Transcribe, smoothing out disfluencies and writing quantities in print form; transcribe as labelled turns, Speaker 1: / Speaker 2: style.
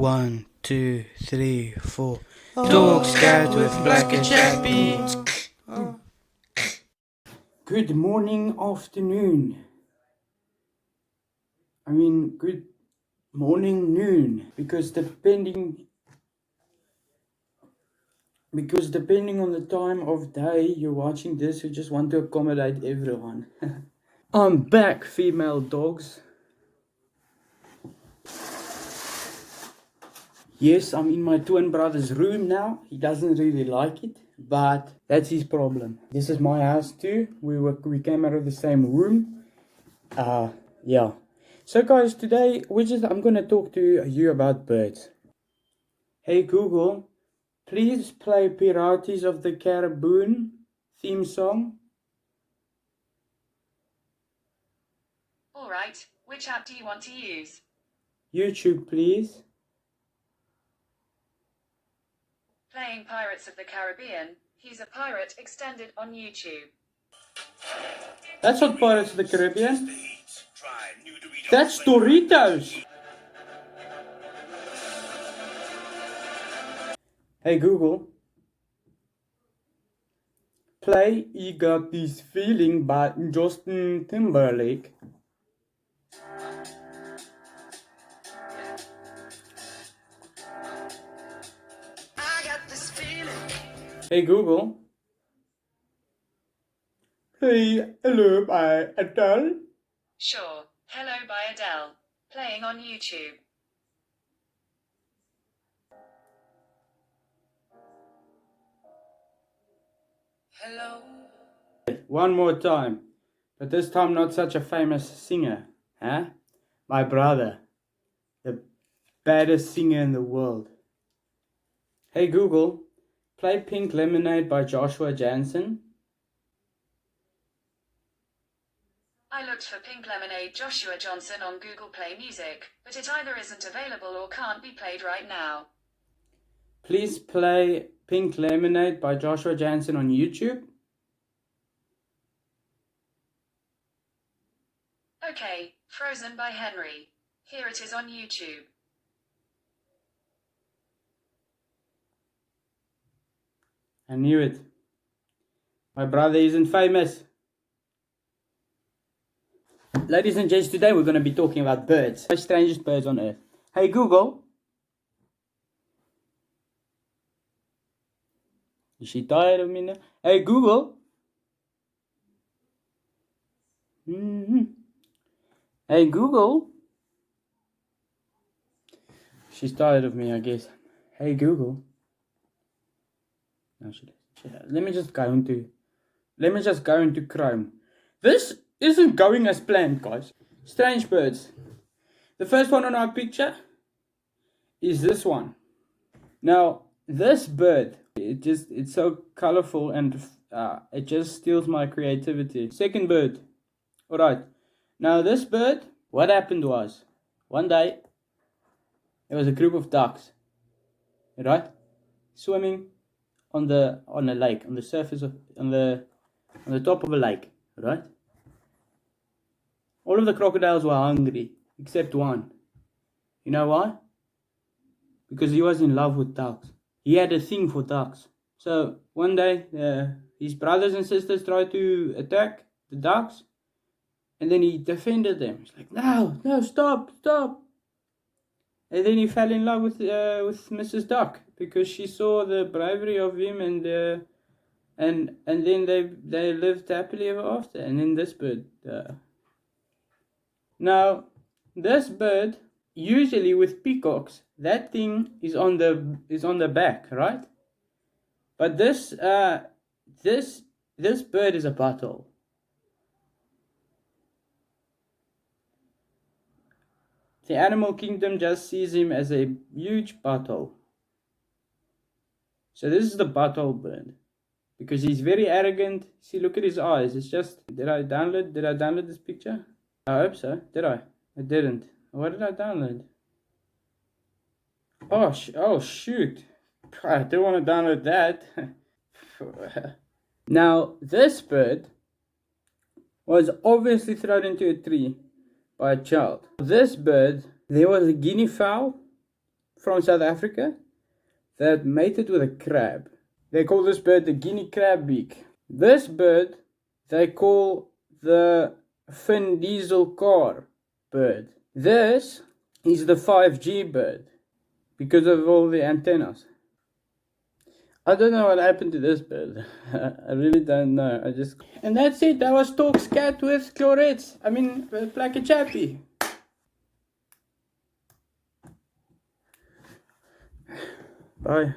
Speaker 1: 1, 2, 3, 4. Talk Scat with Placka Chappie.
Speaker 2: Good morning, afternoon. Good morning, noon. Because depending on the time of day you're watching this, you just want to accommodate everyone. I'm back, female dogs. Yes, I'm in my twin brother's room now. He doesn't really like it, but that's his problem. This is my house too. We came out of the same room. Yeah. So guys, today I'm gonna talk to you about birds. Hey Google, please play Pirates of the Caribbean theme song.
Speaker 3: Alright, which app do you want to use?
Speaker 2: YouTube, please.
Speaker 3: Playing Pirates of the Caribbean, He's a Pirate extended on YouTube.
Speaker 2: That's not Pirates of the Caribbean. That's Doritos. Hey Google, play You Got This Feeling by Justin Timberlake.
Speaker 3: I got this feeling.
Speaker 2: Hey Google, play Hello by Adele.
Speaker 3: Sure, Hello by Adele. Playing on YouTube. Hello.
Speaker 2: One more time, but this time not such a famous singer, huh? My brother, the baddest singer in the world. Hey Google, play Pink Lemonade by Joshua Jansen.
Speaker 3: I looked for Pink Lemonade Joshua Johnson on Google Play Music, but it either isn't available or can't be played right now.
Speaker 2: Please play Pink Lemonade by Joshua Jansen on YouTube.
Speaker 3: Okay, Frozen by Henry. Here it is on YouTube.
Speaker 2: I knew it. My brother isn't famous. Ladies and gents, today we're going to be talking about birds. The strangest birds on earth. Hey Google. Is she tired of me now? Hey Google. Hey Google. She's tired of me, I guess. Hey Google. No, she doesn't. Let me just go into Chrome. This isn't going as planned, guys. Strange birds. The first one on our picture is this one. Now, this bird, it's so colorful and it just steals my creativity. Second bird. Alright. Now this bird, what happened was, one day, there was a group of ducks, right, swimming on a lake, on the surface of, on the top of a lake, right? All of the crocodiles were hungry, except one. You know why? Because he was in love with ducks. He had a thing for ducks. So one day, his brothers and sisters tried to attack the ducks, and then he defended them. He's like, no, stop. And then he fell in love with Mrs. Duck because she saw the bravery of him, and then they lived happily ever after. And then this bird. Now, this bird, usually with peacocks, that thing is on the back, right? But this bird is a butthole. The animal kingdom just sees him as a huge butthole. So this is the butthole bird. Because he's very arrogant. See, look at his eyes. It's just, did I download this picture? I hope so. Did I? I didn't. What did I download? Oh shoot. I don't want to download that. Now, this bird was obviously thrown into a tree by a child. This bird, there was a guinea fowl from South Africa that mated with a crab. They call this bird the guinea crab beak. This bird they call the Vin Diesel car bird. This is the 5G bird because of all the antennas. I don't know what happened to this bird. I really don't know. And that's it. That was Talk Scat with Placka Chappie. Bye.